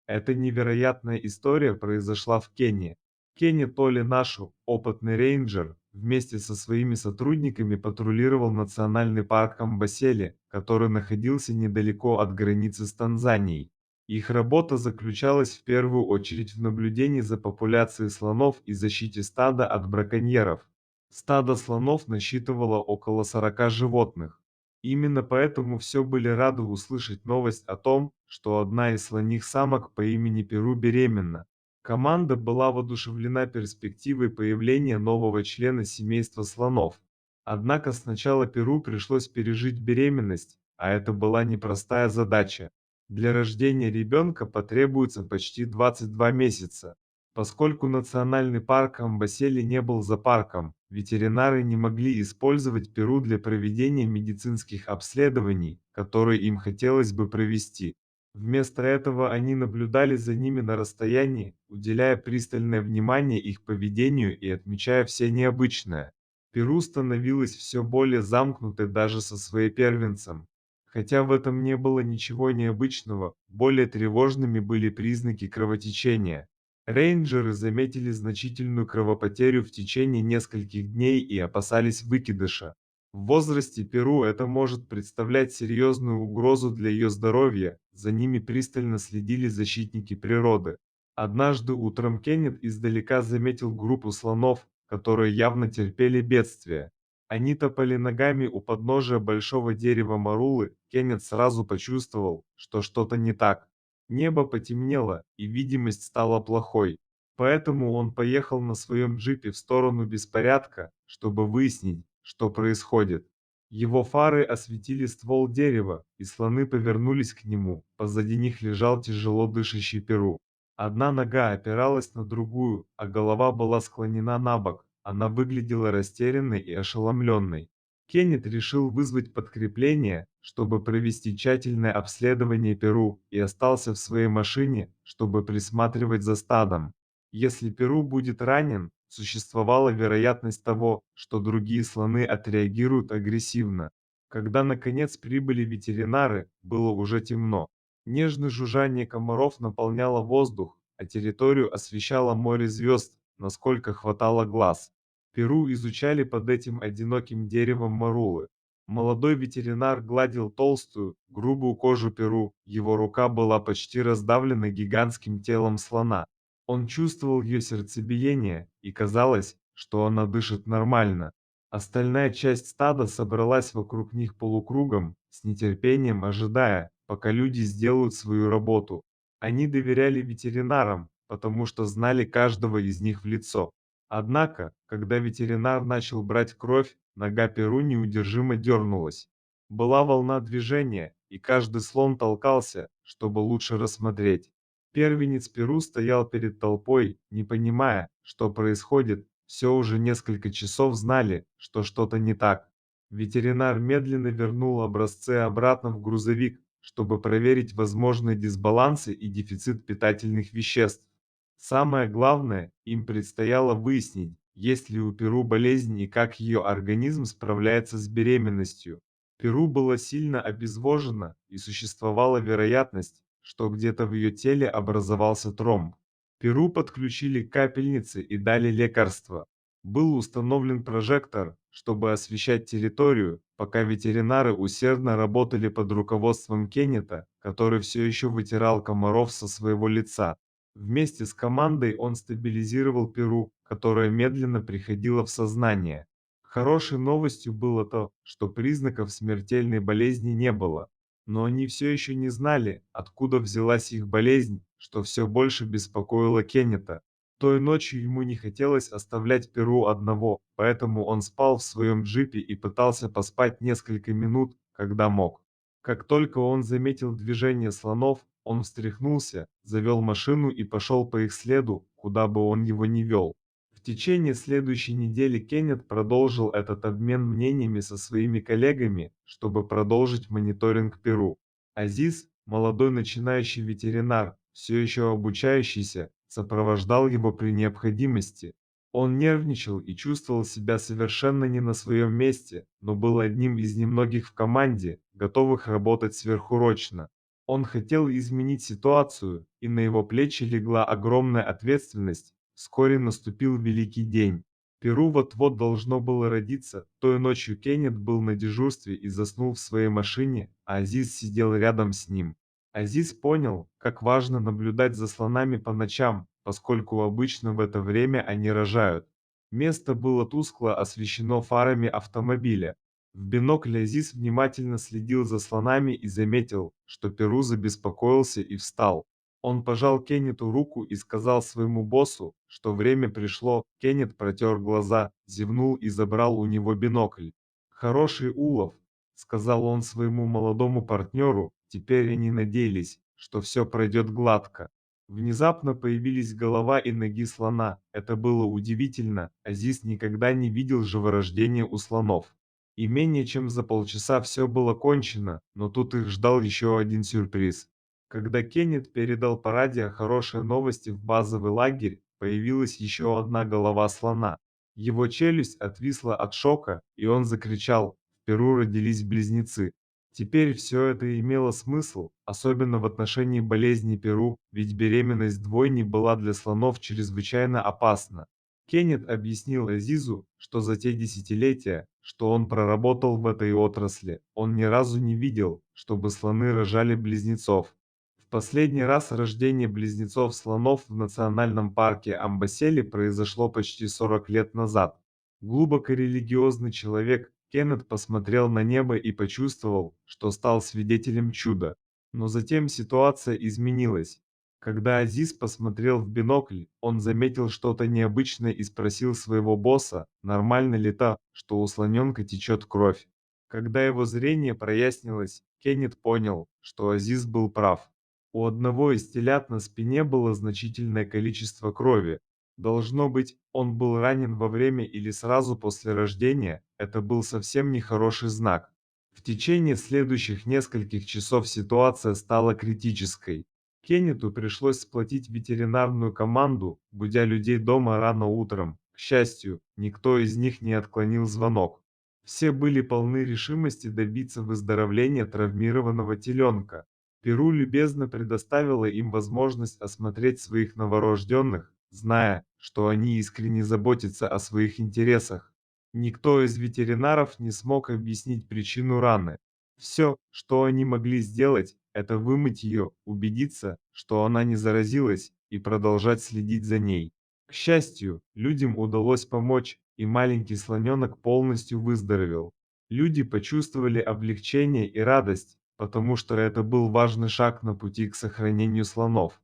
Эта невероятная история произошла в Кении. Кенни Толли Нашу, опытный рейнджер, вместе со своими сотрудниками патрулировал национальный парк Амбасели, который находился недалеко от границы с Танзанией. Их работа заключалась в первую очередь в наблюдении за популяцией слонов и защите стада от браконьеров. Стадо слонов насчитывало около 40 животных. Именно поэтому все были рады услышать новость о том, что одна из слоних самок по имени Перу беременна. Команда была воодушевлена перспективой появления нового члена семейства слонов. Однако сначала Перу пришлось пережить беременность, а это была непростая задача. Для рождения ребенка потребуется почти 22 месяца. Поскольку национальный парк Амбасели не был зоопарком, ветеринары не могли использовать Перу для проведения медицинских обследований, которые им хотелось бы провести. Вместо этого они наблюдали за ними на расстоянии, уделяя пристальное внимание их поведению и отмечая все необычное. Перу становилась все более замкнутой даже со своим первенцем. Хотя в этом не было ничего необычного, более тревожными были признаки кровотечения. Рейнджеры заметили значительную кровопотерю в течение нескольких дней и опасались выкидыша. В возрасте Перу это может представлять серьезную угрозу для ее здоровья, за ними пристально следили защитники природы. Однажды утром Кеннет издалека заметил группу слонов, которые явно терпели бедствие. Они топали ногами у подножия большого дерева марулы, Кеннет сразу почувствовал, что что-то не так. Небо потемнело, и видимость стала плохой. Поэтому он поехал на своем джипе в сторону беспорядка, чтобы выяснить, что происходит. Его фары осветили ствол дерева, и слоны повернулись к нему. Позади них лежал тяжело дышащий Перу. Одна нога опиралась на другую, а голова была склонена на бок. Она выглядела растерянной и ошеломленной. Кеннет решил вызвать подкрепление, чтобы провести тщательное обследование Перу, и остался в своей машине, чтобы присматривать за стадом. Если Перу будет ранен, существовала вероятность того, что другие слоны отреагируют агрессивно. Когда наконец прибыли ветеринары, было уже темно. Нежное жужжание комаров наполняло воздух, а территорию освещало море звезд, насколько хватало глаз. Перу изучали под этим одиноким деревом марулы. Молодой ветеринар гладил толстую, грубую кожу Перу, его рука была почти раздавлена гигантским телом слона. Он чувствовал ее сердцебиение, и казалось, что она дышит нормально. Остальная часть стада собралась вокруг них полукругом, с нетерпением ожидая, пока люди сделают свою работу. Они доверяли ветеринарам, потому что знали каждого из них в лицо. Однако, когда ветеринар начал брать кровь, нога Перу неудержимо дернулась. Была волна движения, и каждый слон толкался, чтобы лучше рассмотреть. Первенец Перу стоял перед толпой, не понимая, что происходит, все уже несколько часов знали, что что-то не так. Ветеринар медленно вернул образцы обратно в грузовик, чтобы проверить возможные дисбалансы и дефицит питательных веществ. Самое главное, им предстояло выяснить, есть ли у Перу болезнь и как ее организм справляется с беременностью. Перу была сильно обезвожена, и существовала вероятность, что где-то в ее теле образовался тромб. Перу подключили к капельнице и дали лекарства. Был установлен прожектор, чтобы освещать территорию, пока ветеринары усердно работали под руководством Кеннета, который все еще вытирал комаров со своего лица. Вместе с командой он стабилизировал Перу, которая медленно приходила в сознание. Хорошей новостью было то, что признаков смертельной болезни не было. Но они все еще не знали, откуда взялась их болезнь, что все больше беспокоило Кеннета. Той ночью ему не хотелось оставлять Перу одного, поэтому он спал в своем джипе и пытался поспать несколько минут, когда мог. Как только он заметил движение слонов, он встряхнулся, завел машину и пошел по их следу, куда бы он его ни вел. В течение следующей недели Кеннет продолжил этот обмен мнениями со своими коллегами, чтобы продолжить мониторинг Перу. Азиз, молодой начинающий ветеринар, все еще обучающийся, сопровождал его при необходимости. Он нервничал и чувствовал себя совершенно не на своем месте, но был одним из немногих в команде, готовых работать сверхурочно. Он хотел изменить ситуацию, и на его плечи легла огромная ответственность. Вскоре наступил великий день. Перу вот-вот должно было родиться. Той ночью Кеннет был на дежурстве и заснул в своей машине, а Азиз сидел рядом с ним. Азиз понял, как важно наблюдать за слонами по ночам, поскольку обычно в это время они рожают. Место было тускло освещено фарами автомобиля. В бинокль Азиз внимательно следил за слонами и заметил, что Перу забеспокоился и встал. Он пожал Кеннету руку и сказал своему боссу, что время пришло. Кеннет протер глаза, зевнул и забрал у него бинокль. «Хороший улов», — сказал он своему молодому партнеру. Теперь они надеялись, что все пройдет гладко. Внезапно появились голова и ноги слона. Это было удивительно. Азиз никогда не видел живорождения у слонов. И менее чем за полчаса все было кончено, но тут их ждал еще один сюрприз. Когда Кеннет передал по радио хорошие новости в базовый лагерь, появилась еще одна голова слона. Его челюсть отвисла от шока, и он закричал: «В Перу родились близнецы». Теперь все это имело смысл, особенно в отношении болезни Перу, ведь беременность двойни была для слонов чрезвычайно опасна. Кеннет объяснил Азизу, что за те десятилетия, что он проработал в этой отрасли, он ни разу не видел, чтобы слоны рожали близнецов. В последний раз рождение близнецов-слонов в национальном парке Амбасели произошло почти 40 лет назад. Глубоко религиозный человек, Кеннет посмотрел на небо и почувствовал, что стал свидетелем чуда. Но затем ситуация изменилась. Когда Азиз посмотрел в бинокль, он заметил что-то необычное и спросил своего босса, нормально ли то, что у слоненка течет кровь. Когда его зрение прояснилось, Кеннет понял, что Азиз был прав. У одного из телят на спине было значительное количество крови. Должно быть, он был ранен во время или сразу после рождения. Это был совсем нехороший знак. В течение следующих нескольких часов ситуация стала критической. Кеннету пришлось сплотить ветеринарную команду, будя людей дома рано утром. К счастью, никто из них не отклонил звонок. Все были полны решимости добиться выздоровления травмированного теленка. Перу любезно предоставила им возможность осмотреть своих новорожденных, зная, что они искренне заботятся о своих интересах. Никто из ветеринаров не смог объяснить причину раны. Все, что они могли сделать, это вымыть ее, убедиться, что она не заразилась, и продолжать следить за ней. К счастью, людям удалось помочь, и маленький слоненок полностью выздоровел. Люди почувствовали облегчение и радость, потому что это был важный шаг на пути к сохранению слонов.